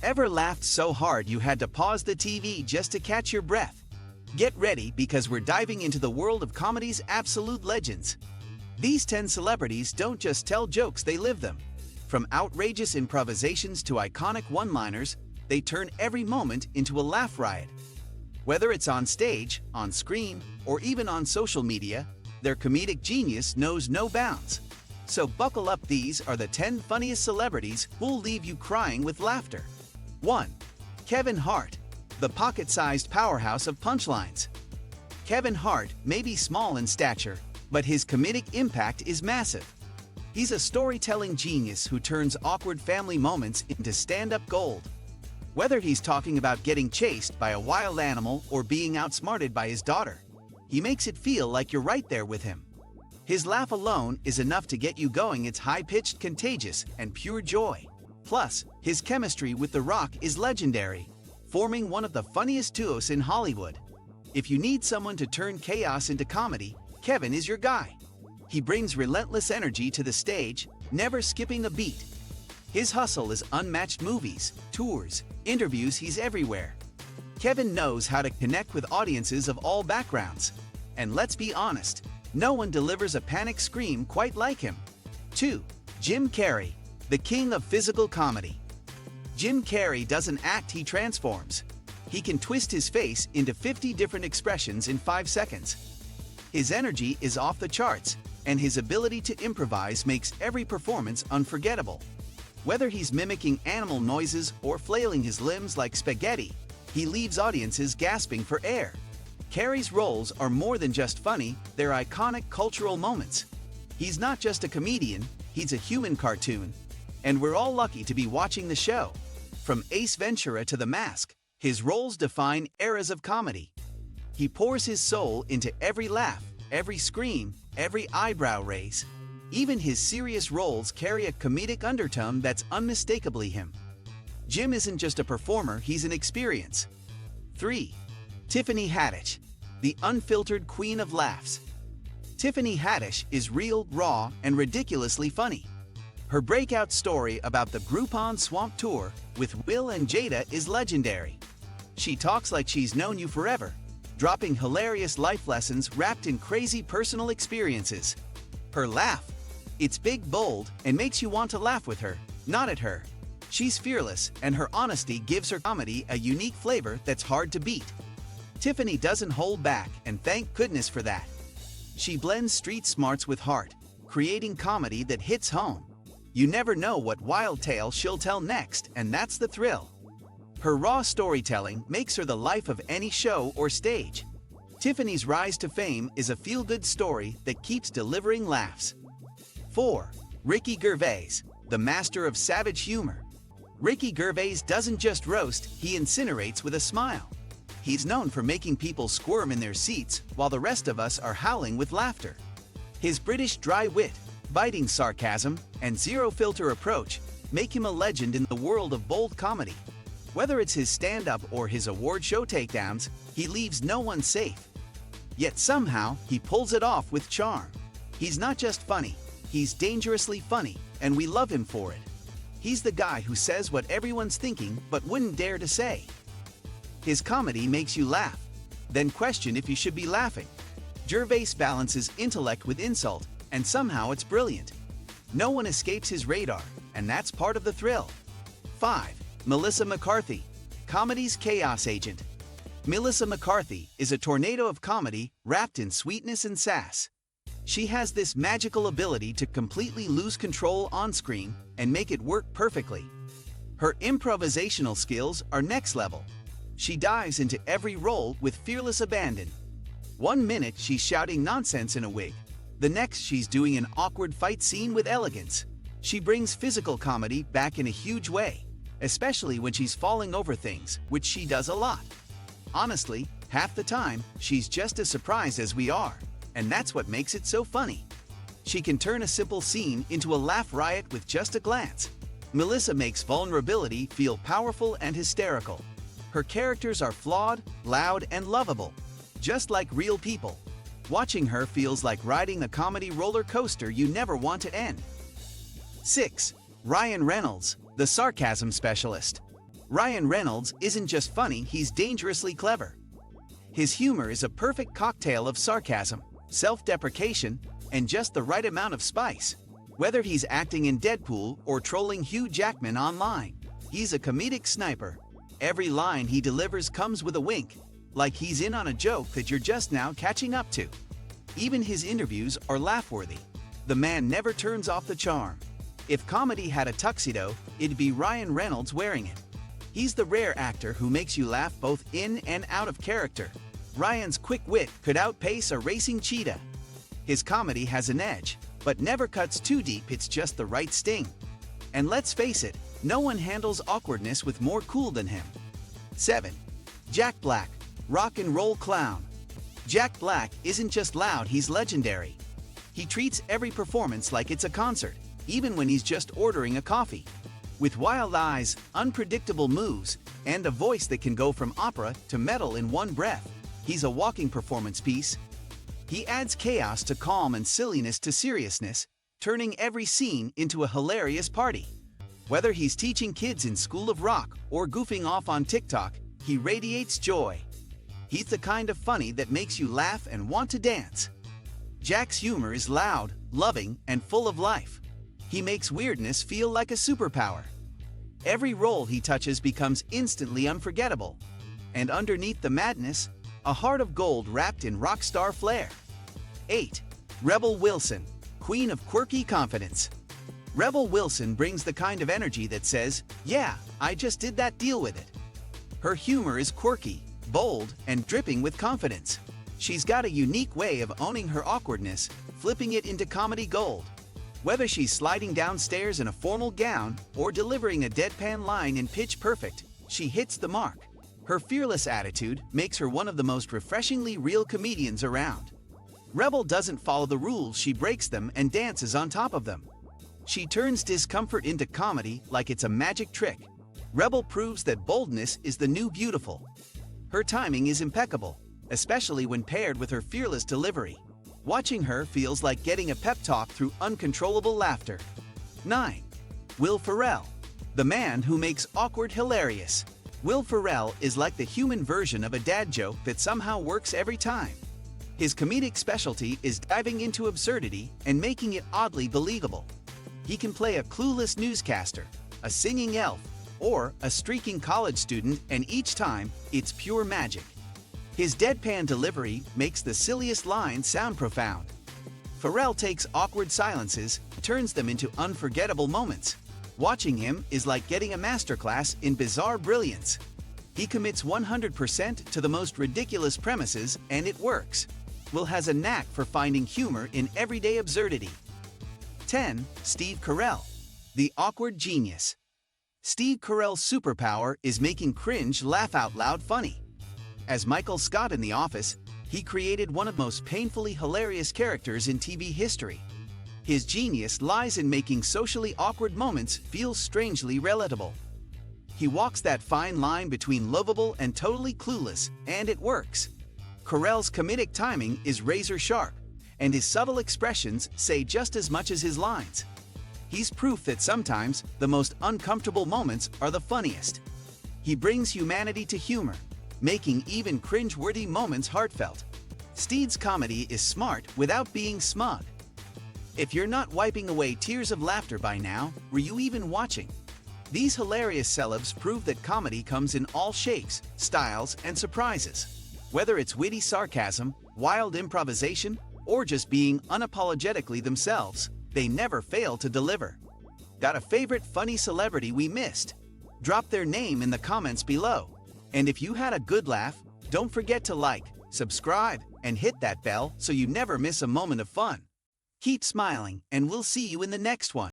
Ever laughed so hard you had to pause the TV just to catch your breath? Get ready because we're diving into the world of comedy's absolute legends. These 10 celebrities don't just tell jokes, they live them. From outrageous improvisations to iconic one-liners, they turn every moment into a laugh riot. Whether it's on stage, on screen, or even on social media, their comedic genius knows no bounds. So buckle up, these are the 10 funniest celebrities who'll leave you crying with laughter. 1. Kevin Hart, the pocket-sized powerhouse of punchlines. Kevin Hart may be small in stature, but his comedic impact is massive. He's a storytelling genius who turns awkward family moments into stand-up gold. Whether he's talking about getting chased by a wild animal or being outsmarted by his daughter, he makes it feel like you're right there with him. His laugh alone is enough to get you going. It's high-pitched, contagious, and pure joy. Plus, his chemistry with The Rock is legendary, forming one of the funniest duos in Hollywood. If you need someone to turn chaos into comedy, Kevin is your guy. He brings relentless energy to the stage, never skipping a beat. His hustle is unmatched. Movies, tours, interviews, he's everywhere. Kevin knows how to connect with audiences of all backgrounds. And let's be honest, no one delivers a panic scream quite like him. 2. Jim Carrey, the king of physical comedy. Jim Carrey doesn't act, he transforms. He can twist his face into 50 different expressions in 5 seconds. His energy is off the charts, and his ability to improvise makes every performance unforgettable. Whether he's mimicking animal noises or flailing his limbs like spaghetti, he leaves audiences gasping for air. Carrey's roles are more than just funny, they're iconic cultural moments. He's not just a comedian, he's a human cartoon. And we're all lucky to be watching the show. From Ace Ventura to The Mask, his roles define eras of comedy. He pours his soul into every laugh, every scream, every eyebrow raise. Even his serious roles carry a comedic undertone that's unmistakably him. Jim isn't just a performer, he's an experience. 3. Tiffany Haddish, the unfiltered queen of laughs. Tiffany Haddish is real, raw, and ridiculously funny. Her breakout story about the Groupon Swamp Tour with Will and Jada is legendary. She talks like she's known you forever, dropping hilarious life lessons wrapped in crazy personal experiences. Her laugh, it's big, bold, and makes you want to laugh with her, not at her. She's fearless, and her honesty gives her comedy a unique flavor that's hard to beat. Tiffany doesn't hold back, and thank goodness for that. She blends street smarts with heart, creating comedy that hits home. You never know what wild tale she'll tell next, and that's the thrill. Her raw storytelling makes her the life of any show or stage. Tiffany's rise to fame is a feel-good story that keeps delivering laughs. 4. Ricky Gervais, the master of savage humor. Ricky Gervais doesn't just roast, he incinerates with a smile. He's known for making people squirm in their seats while the rest of us are howling with laughter. His British dry wit, biting sarcasm, and zero-filter approach make him a legend in the world of bold comedy. Whether it's his stand-up or his award show takedowns, he leaves no one safe. Yet somehow, he pulls it off with charm. He's not just funny, he's dangerously funny, and we love him for it. He's the guy who says what everyone's thinking but wouldn't dare to say. His comedy makes you laugh, then question if you should be laughing. Gervais balances intellect with insult, and somehow it's brilliant. No one escapes his radar, and that's part of the thrill. 5. Melissa McCarthy, comedy's chaos agent. Melissa McCarthy is a tornado of comedy wrapped in sweetness and sass. She has this magical ability to completely lose control on screen and make it work perfectly. Her improvisational skills are next level. She dives into every role with fearless abandon. One minute she's shouting nonsense in a wig. The next she's doing an awkward fight scene with elegance. She brings physical comedy back in a huge way, especially when she's falling over things, which she does a lot. Honestly, half the time, she's just as surprised as we are, and that's what makes it so funny. She can turn a simple scene into a laugh riot with just a glance. Melissa makes vulnerability feel powerful and hysterical. Her characters are flawed, loud, and lovable, just like real people. Watching her feels like riding a comedy roller coaster you never want to end. 6. Ryan Reynolds, the sarcasm specialist. Ryan Reynolds isn't just funny, he's dangerously clever. His humor is a perfect cocktail of sarcasm, self-deprecation, and just the right amount of spice. Whether he's acting in Deadpool or trolling Hugh Jackman online, he's a comedic sniper. Every line he delivers comes with a wink, like he's in on a joke that you're just now catching up to. Even his interviews are laugh-worthy. The man never turns off the charm. If comedy had a tuxedo, it'd be Ryan Reynolds wearing it. He's the rare actor who makes you laugh both in and out of character. Ryan's quick wit could outpace a racing cheetah. His comedy has an edge, but never cuts too deep, it's just the right sting. And let's face it, no one handles awkwardness with more cool than him. 7. Jack Black, rock and roll clown. Jack Black isn't just loud, he's legendary. He treats every performance like it's a concert, even when he's just ordering a coffee. With wild eyes, unpredictable moves, and a voice that can go from opera to metal in one breath, he's a walking performance piece. He adds chaos to calm and silliness to seriousness, turning every scene into a hilarious party. Whether he's teaching kids in School of Rock or goofing off on TikTok, he radiates joy. He's the kind of funny that makes you laugh and want to dance. Jack's humor is loud, loving, and full of life. He makes weirdness feel like a superpower. Every role he touches becomes instantly unforgettable. And underneath the madness, a heart of gold wrapped in rock star flair. 8. Rebel Wilson, queen of quirky confidence. Rebel Wilson brings the kind of energy that says, "Yeah, I just did that, deal with it." Her humor is quirky, bold, and dripping with confidence. She's got a unique way of owning her awkwardness, flipping it into comedy gold. Whether she's sliding downstairs in a formal gown or delivering a deadpan line in Pitch Perfect, she hits the mark. Her fearless attitude makes her one of the most refreshingly real comedians around. Rebel doesn't follow the rules, she breaks them and dances on top of them. She turns discomfort into comedy like it's a magic trick. Rebel proves that boldness is the new beautiful. Her timing is impeccable, especially when paired with her fearless delivery. Watching her feels like getting a pep talk through uncontrollable laughter. 9. Will Ferrell, the man who makes awkward hilarious. Will Ferrell is like the human version of a dad joke that somehow works every time. His comedic specialty is diving into absurdity and making it oddly believable. He can play a clueless newscaster, a singing elf, or a streaking college student, and each time, it's pure magic. His deadpan delivery makes the silliest lines sound profound. Ferrell takes awkward silences, turns them into unforgettable moments. Watching him is like getting a masterclass in bizarre brilliance. He commits 100% to the most ridiculous premises, and it works. Will has a knack for finding humor in everyday absurdity. 10. Steve Carell, the awkward genius. Steve Carell's superpower is making cringe laugh out loud funny. As Michael Scott in The Office, he created one of the most painfully hilarious characters in TV history. His genius lies in making socially awkward moments feel strangely relatable. He walks that fine line between lovable and totally clueless, and it works. Carell's comedic timing is razor sharp, and his subtle expressions say just as much as his lines. He's proof that sometimes the most uncomfortable moments are the funniest. He brings humanity to humor, making even cringe-worthy moments heartfelt. Steve's comedy is smart without being smug. If you're not wiping away tears of laughter by now, were you even watching? These hilarious celebs prove that comedy comes in all shapes, styles, and surprises. Whether it's witty sarcasm, wild improvisation, or just being unapologetically themselves, they never fail to deliver. Got a favorite funny celebrity we missed? Drop their name in the comments below. And if you had a good laugh, don't forget to like, subscribe, and hit that bell so you never miss a moment of fun. Keep smiling, and we'll see you in the next one.